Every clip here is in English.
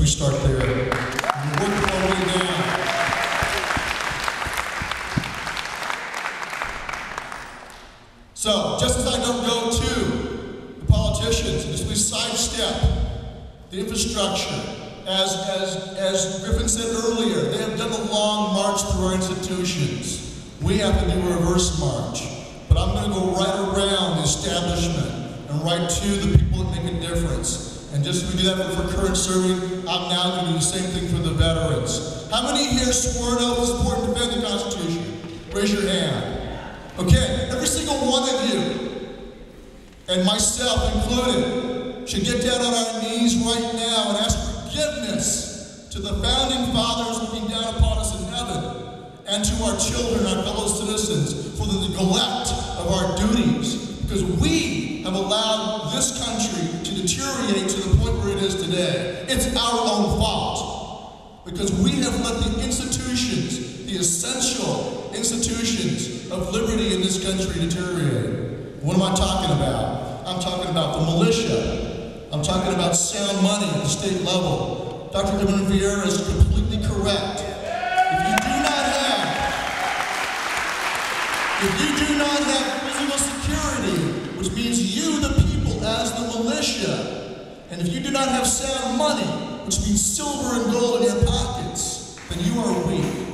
start there. And we work our way down. So, just as I don't go to the politicians, just we sidestep the infrastructure, as Griffin said earlier, they have done a long march through our institutions. We have to do a reverse march. But I'm going to go right around the establishment and right to the people that make a difference. And just as we do that for current serving, I'm now going to do the same thing for the veterans. How many here swore an oath to support and defend the Constitution? Raise your hand. Okay, every single one of you, and myself included, should get down on our knees right now and ask forgiveness to the founding fathers looking down upon us in heaven, and to our children, our fellow citizens, for the neglect of our duties, because we have allowed this country to deteriorate to the point where it is today. It's our own fault, because we have let the institutions, the essential institutions of liberty in this country deteriorate. What am I talking about? I'm talking about the militia. I'm talking about sound money at the state level. Dr. Devin Vieira is completely correct. If you do not have physical security, which means you, the people, as the militia, and if you do not have sound money, which means silver and gold in your pockets, then you are weak.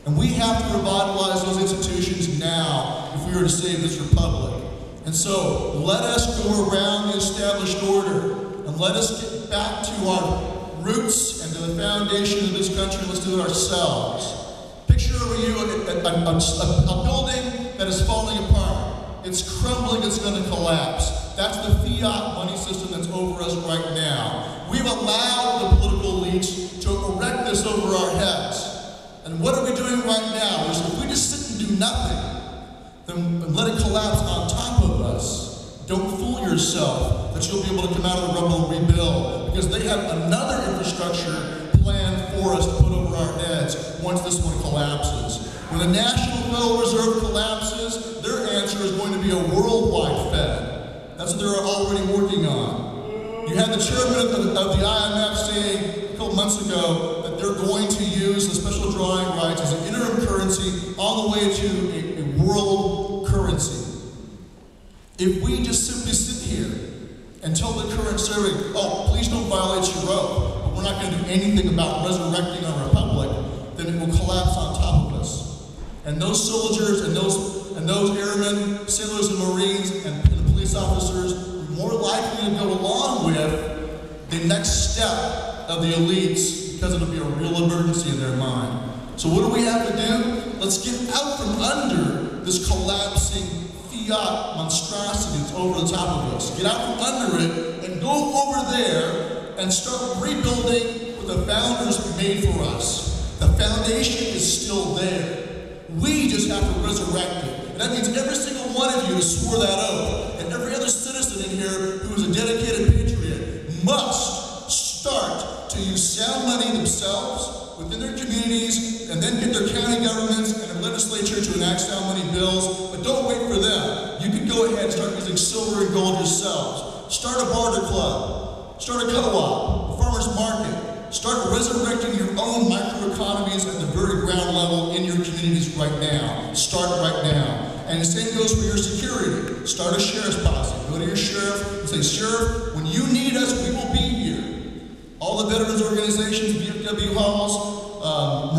And we have to revitalize those institutions now if we are to save this republic. And so, let us go around the established order, and let us get back to our roots and to the foundation of this country. Let's do it ourselves. Picture over you a building that is falling apart. It's crumbling, it's going to collapse. That's the fiat money system that's over us right now. We've allowed the political elites to erect this over our heads. And what are we doing right now? Is if we just sit and do nothing, then let it collapse on top of us. Don't fool yourself that you'll be able to come out of the rubble and rebuild, because they have another infrastructure planned for us to put over our heads once this one collapses. When the National Federal Reserve collapses, their answer is going to be a worldwide Fed. That's what they're already working on. You had the chairman of the IMF saying a couple months ago that they're going to use the special drawing rights as an interim currency all the way to a world currency. If we just simply sit here and tell the current serving, oh, please don't violate your oath, but we're not going to do anything about resurrecting our republic, then it will collapse on top of us. And those soldiers and those airmen, sailors and Marines and the police officers are more likely to go along with the next step of the elites, because it'll be a real emergency in their mind. So what do we have to do? Let's get out from under this collapsing fiat monstrosity that's over the top of us. Get out from under it and go over there and start rebuilding what the founders made for us. The foundation is still there. We just have to resurrect it. And that means every single one of you who swore that oath, and every other citizen in here who is a dedicated patriot, must start to use sound money themselves within their communities, and then get their county governments and their legislature to enact sound money bills. But don't wait for them. You can go ahead and start using silver and gold yourselves. Start a barter club. Start a co-op, a farmer's market. Start resurrecting your own microeconomies at the very ground level in your communities right now. Start right now. And the same goes for your security. Start a sheriff's posse. Go to your sheriff and say, Sheriff, when you need us, we will be here. All the veterans organizations, VFW halls,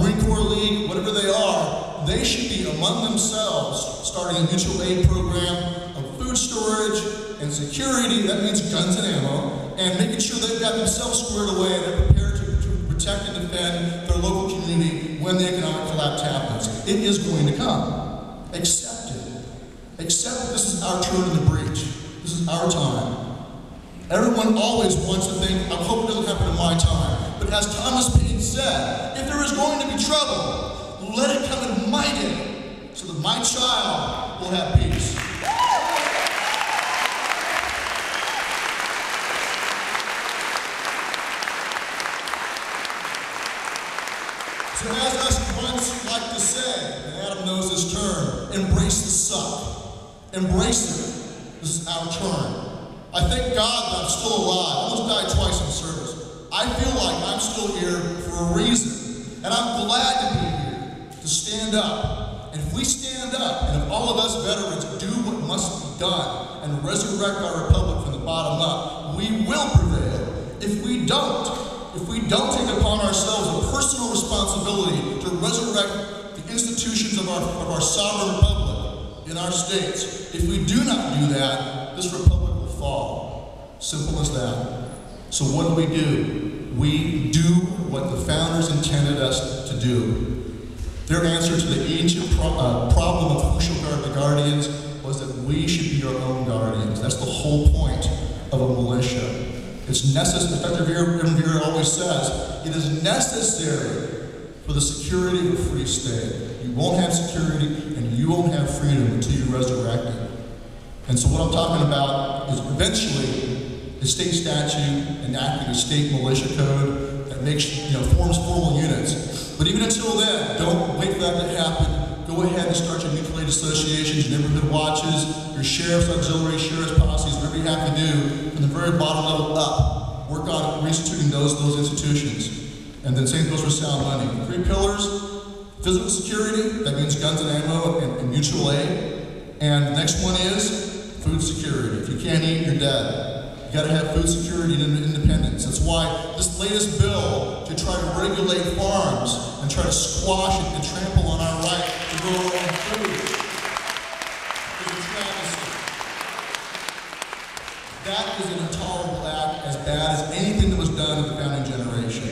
Marine Corps League, whatever they are, they should be among themselves starting a mutual aid program of food storage and security. That means guns and ammo, and making sure they've got themselves squared away and they're prepared to protect and defend their local community when the economic collapse happens. It is going to come. Accept it. Accept that this is our turn in the breach. This is our time. Everyone always wants to think, I hope it doesn't happen in my time. But as Thomas Paine said, if there is going to be trouble, let it come in my day, so that my child will have peace. So as us once like to say, and Adam knows this term, embrace the suck. Embrace it. This is our turn. I thank God that I'm still alive. I almost died twice in service. I feel like I'm still here for a reason. And I'm glad to be here, to stand up. And if we stand up, and if all of us veterans do what must be done and resurrect our republic from the bottom up, we will prevail. If we don't take upon ourselves a personal responsibility to resurrect the institutions of our sovereign republic in our states, if we do not do that, this republic will fall. Simple as that. So what do? We do what the founders intended us to do. Their answer to the ancient problem of who shall guard the guardians was that we should be our own guardians. That's the whole point of a militia. It's necessary, Dr. Revere always says, it is necessary for the security of a free state. You won't have security and you won't have freedom until you resurrect it. And so what I'm talking about is eventually a state statute enacting a state militia code that makes, forms formal units. But even until then, don't wait for that to happen. Go ahead and start your mutual aid associations, your neighborhood watches, your sheriff's auxiliary sheriff's policies, whatever you have to do, from the very bottom level up. Work on reinstituting those institutions. And then same goes for sound money. 3 pillars: physical security, that means guns and ammo and mutual aid. And the next one is food security. If you can't eat, you're dead. You gotta have food security and independence. That's why this latest bill to try to regulate farms and try to squash and trample on our right to grow our own food is a travesty. That is an intolerable act, as bad as anything that was done in the founding generation.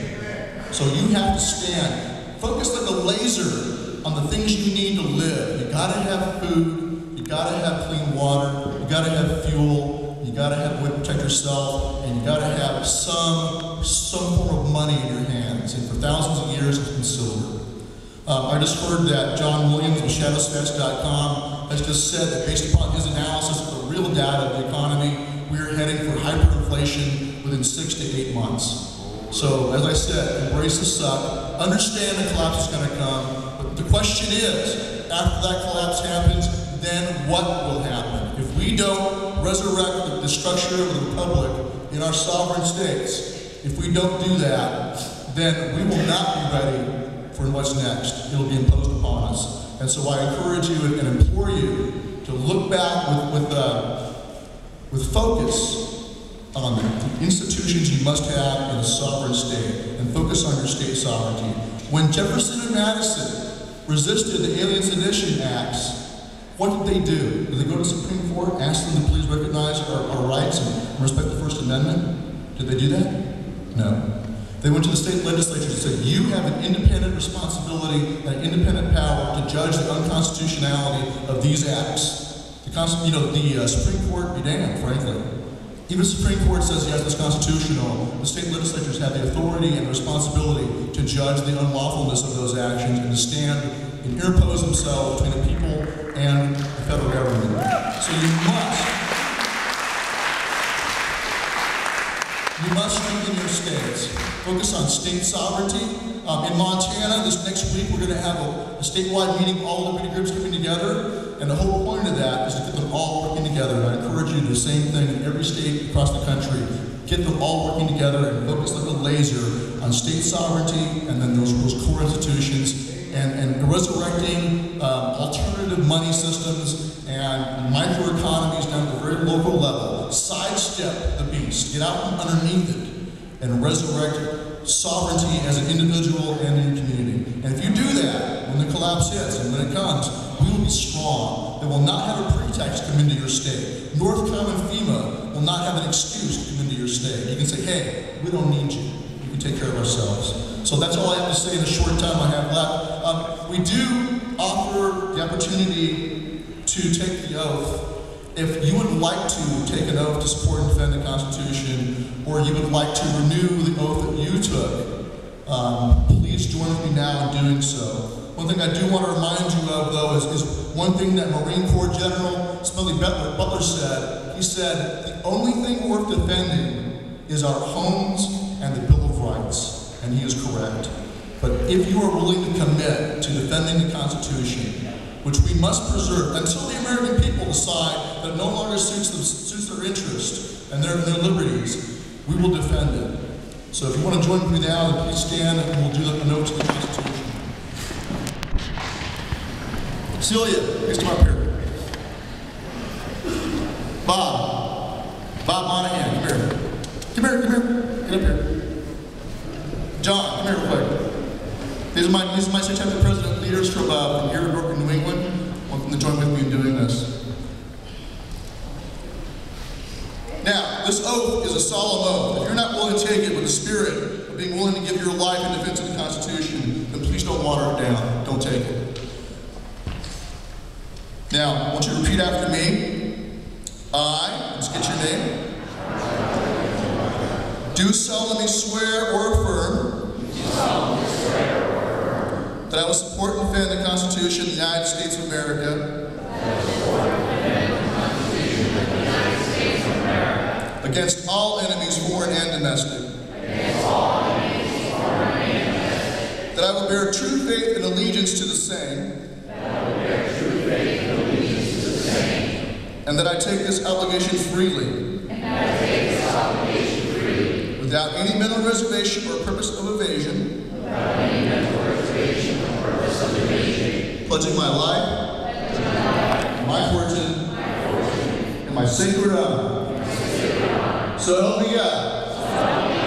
So you have to stand, focus like a laser on the things you need to live. You gotta have food, you gotta have clean water, you gotta have fuel, you gotta have a way to protect yourself, and you gotta have some form of money in your hands. And for thousands of years, it's been silver. I just heard that John Williams with shadowstats.com has just said that based upon his analysis of the real data of the economy, we are heading for hyperinflation within 6 to 8 months. So, as I said, embrace the suck, understand the collapse is going to come, but the question is, after that collapse happens, then what will happen? If we don't resurrect the structure of the republic in our sovereign states, if we don't do that, then we will not be ready for what's next. It'll be imposed upon us. And so I encourage you and implore you to look back with focus on the institutions you must have in a sovereign state, and focus on your state sovereignty. When Jefferson and Madison resisted the Alien Sedition Acts, what did they do? Did they go to the Supreme Court, ask them to please recognize our rights and respect the First Amendment? Did they do that? No. They went to the state legislatures and said, you have an independent responsibility and an independent power to judge the unconstitutionality of these acts. The Supreme Court be damned, frankly. Even the Supreme Court says yes, it's constitutional. The state legislatures have the authority and responsibility to judge the unlawfulness of those actions and to stand and interpose themselves between the people and the federal government. So you must strengthen your states. Focus on state sovereignty. In Montana, this next week, we're going to have a statewide meeting, all the liberty groups coming together. And the whole point of that is to get them all working together. And I encourage you to do the same thing in every state across the country. Get them all working together and focus like a laser on state sovereignty and then those core institutions and resurrecting alternative money systems and microeconomies down to the very local level. Sidestep the beast. Get out from underneath it and resurrect sovereignty as an individual and in your community. And if you do that, when the collapse hits and when it comes, we will be strong. They will not have a pretext to come into your state. Northcom and FEMA will not have an excuse to come into your state. You can say, hey, we don't need you. We can take care of ourselves. So that's all I have to say in the short time I have left. We do offer the opportunity to take the oath. If you would like to take an oath to support and defend the Constitution, or you would like to renew the oath that you took, please join with me now in doing so. One thing I do want to remind you of, though, is one thing that Marine Corps General Smedley Butler said. He said, the only thing worth defending is our homes and the Bill of Rights. And he is correct. But if you are willing to commit to defending the Constitution, which we must preserve until the American people decide that it no longer suits their interest and their liberties, we will defend it. So if you want to join me now, then please stand and we'll do a note to the Constitution. Celia, please come up here. Bob Monahan, come here. Come here. Get up here. John, come here real quick. These are my state chapter president leaders from here in New England. Welcome to join with me in doing this. Now, this oath is a solemn oath. If you're not willing to take it with the spirit of being willing to give your life in defense of the Constitution, then please don't water it down. Don't take it. Now, I want you to repeat after me. I, let's get your name. Do solemnly swear or affirm that I will support and defend the Constitution of the United States of America against all enemies, foreign and domestic. That I will bear true faith and allegiance to the same. And that I take this obligation freely. Without any mental reservation or purpose of evasion. Pledging my life, my fortune, and my sacred honor. So help me God.